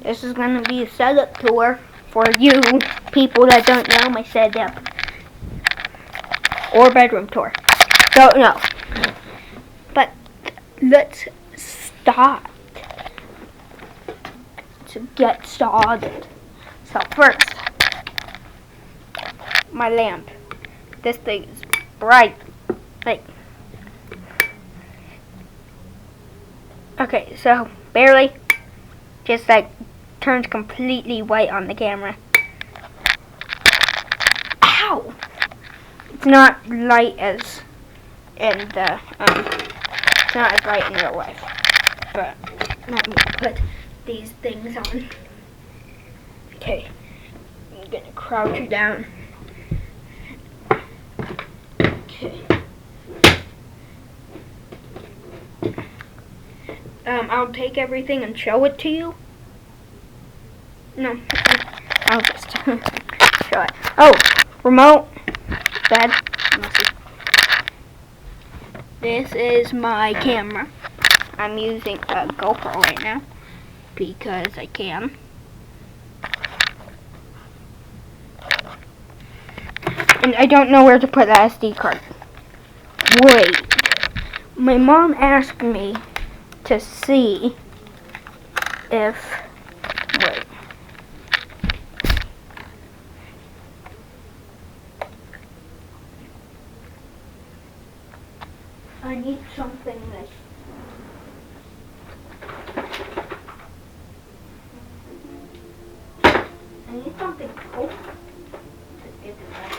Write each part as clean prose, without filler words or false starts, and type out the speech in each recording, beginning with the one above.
This is going to be a setup tour for you people that don't know my setup. Or bedroom tour. Don't know. But let's start to get started. So first, my lamp. This thing is bright. Like, okay, so barely, just like turns completely white on the camera. Ow! It's not light as in the it's not as bright in real life. But let me put these things on. Okay, I'm gonna crouch you down. Okay. I'll take everything and show it to you. No, I'll just show it. Oh, remote. Bad. This is my camera. I'm using a GoPro right now because I can. And I don't know where to put the SD card. Wait. My mom asked me to see if... Wait. I need something that... I need something cool to get to that.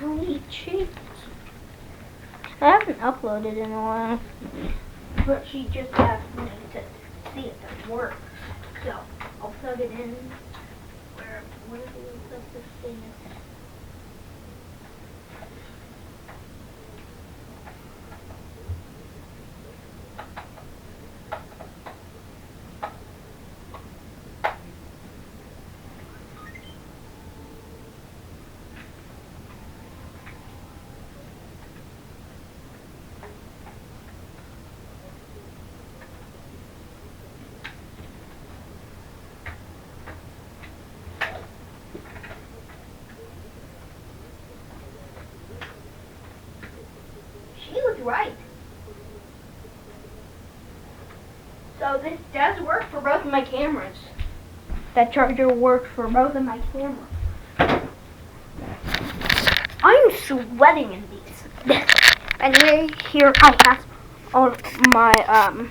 I need cheats. I haven't uploaded in a while, but she just asked me to see if it works. So I'll plug it in. Where does this thing is? She was right. So this does work for both of my cameras. That charger works for both of my cameras. I'm sweating in these. Anyway, here I have all my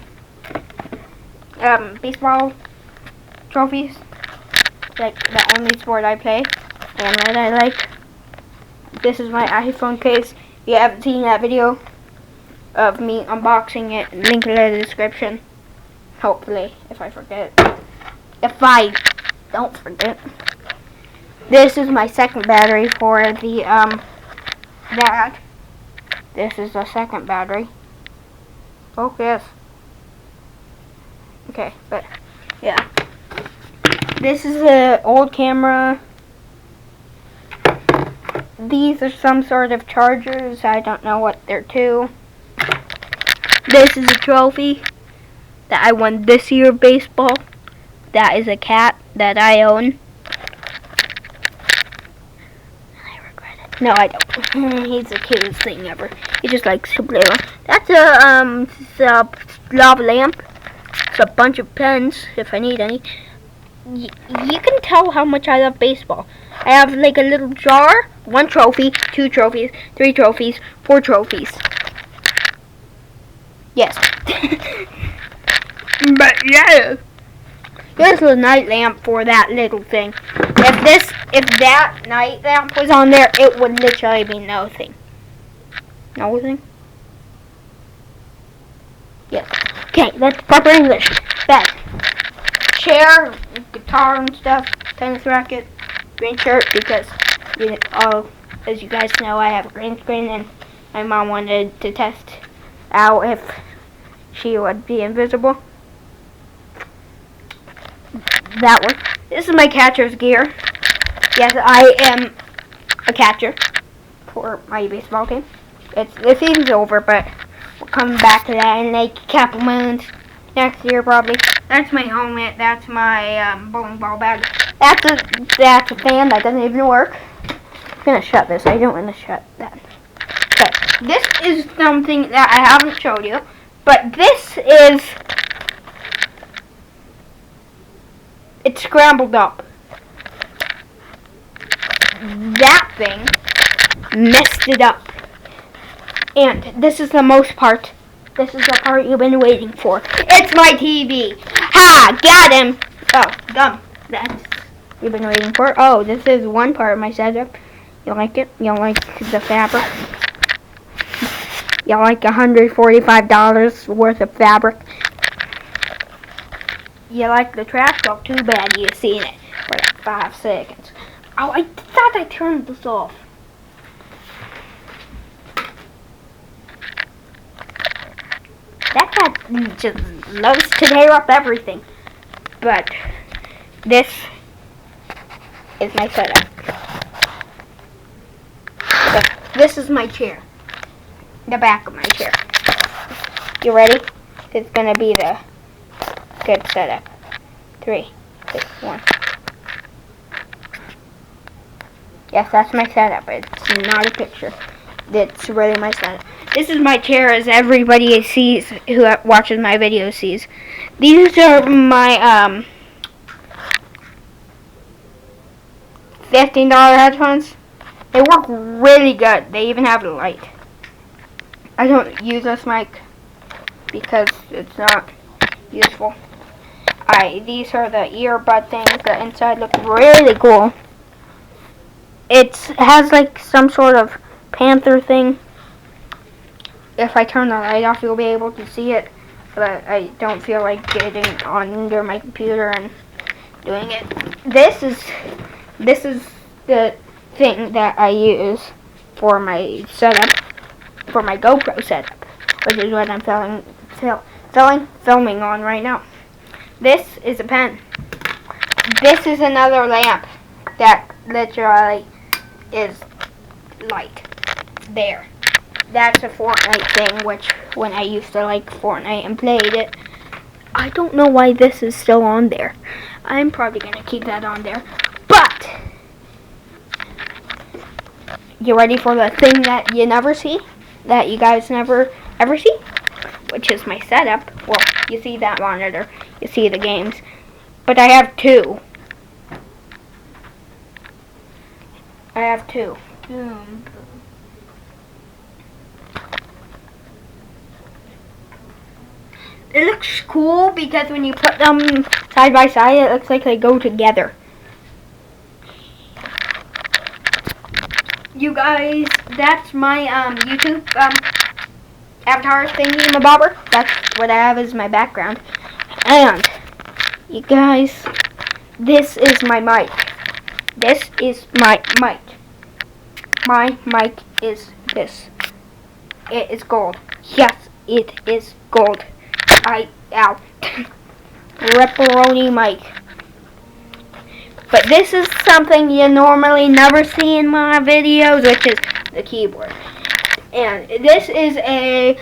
baseball trophies. Like the only sport I play and that I like. This is my iPhone case. If you haven't seen that video of me unboxing it, link in the description. Hopefully, if I forget. If I don't forget. This is my second battery for the that. This is the second battery. Focus. Okay, but yeah. This is an old camera. These are some sort of chargers. I don't know what they're to. This is a trophy that I won this year baseball. That is a cat that I own. I regret it. No, I don't. He's the cutest thing ever. He just likes to play around. That's a lava lamp. It's a bunch of pens if I need any. You can tell how much I love baseball. I have like a little jar, 1 trophy, 2 trophies, 3 trophies, 4 trophies. Yes. But yeah. This is a night lamp for that little thing. If that night lamp was on there, it would literally be nothing. Nothing? Yes. Okay, that's proper English. Bed. Chair, guitar and stuff, tennis racket, green shirt because, as you guys know, I have a green screen, and my mom wanted to test out if she would be invisible. That one. This is my catcher's gear. Yes, I am a catcher for my baseball team. The season's over, but we'll come back to that in like a couple months. Next year, probably. That's my helmet. That's my bowling ball bag. That's a fan that doesn't even work. I'm gonna shut this. I don't want to shut that. Okay. This is something that I haven't showed you, but this is. It's scrambled up. That thing messed it up. And this is the most part. This is the part you've been waiting for. It's my TV. Ha! Got him! Oh, gum. That's you've been waiting for. Oh, this is one part of my setup. You like it? You like the fabric? You like $145 worth of fabric? You like the trash? Well, too bad you've seen it for like 5 seconds. Oh, I thought I turned this off. That cat just loves to tear up everything. But this is my setup. So, this is my chair. The back of my chair. You ready? It's gonna be the good setup. 3, 2, 1. Yes, that's my setup. It's not a picture. It's really my setup. This is my chair, as everybody sees who watches my videos sees. These are my $15 headphones. They work really good. They even have a light. I don't use this mic because it's not useful. These are the earbud things. The inside look really cool. It has like some sort of panther thing. If I turn the light off, you'll be able to see it. But I don't feel like getting under my computer and doing it. This is the thing that I use for my setup, for my GoPro setup, which is what I'm filming on right now. This is a pen. This is another lamp that literally is light. There. That's a Fortnite thing, which when I used to like Fortnite and played it, I don't know why this is still on there. I'm probably going to keep that on there. But, you ready for the thing that you never see? That you guys never ever see? Which is my setup. Well, you see that monitor. You see the games. But I have two. I have two. It looks cool because when you put them side by side, it looks like they go together. You guys, that's my YouTube avatar thingy-mabobber. That's what I have as my background. And you guys, this is my mic. This is my mic. My mic is this. It is gold. Yes, it is gold. Ow. Pepperoni mic. But this is something you normally never see in my videos, which is the keyboard. And this is a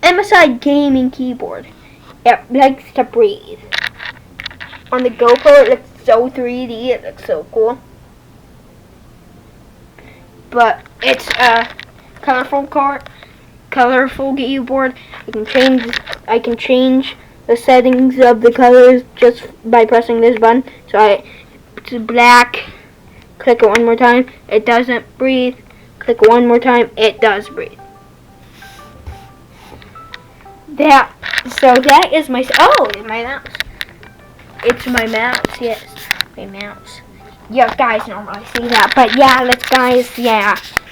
MSI gaming keyboard. It likes to breathe. On the GoPro, it looks so 3D. It looks so cool. But it's a colorful keyboard. I can change the settings of the colors just by pressing this button. So it's black. Click it one more time. It doesn't breathe. Click one more time. It does breathe. So that is my my mouse. It's my mouse. Yes, my mouse. You guys normally see that, but yeah, let's guys. Yeah.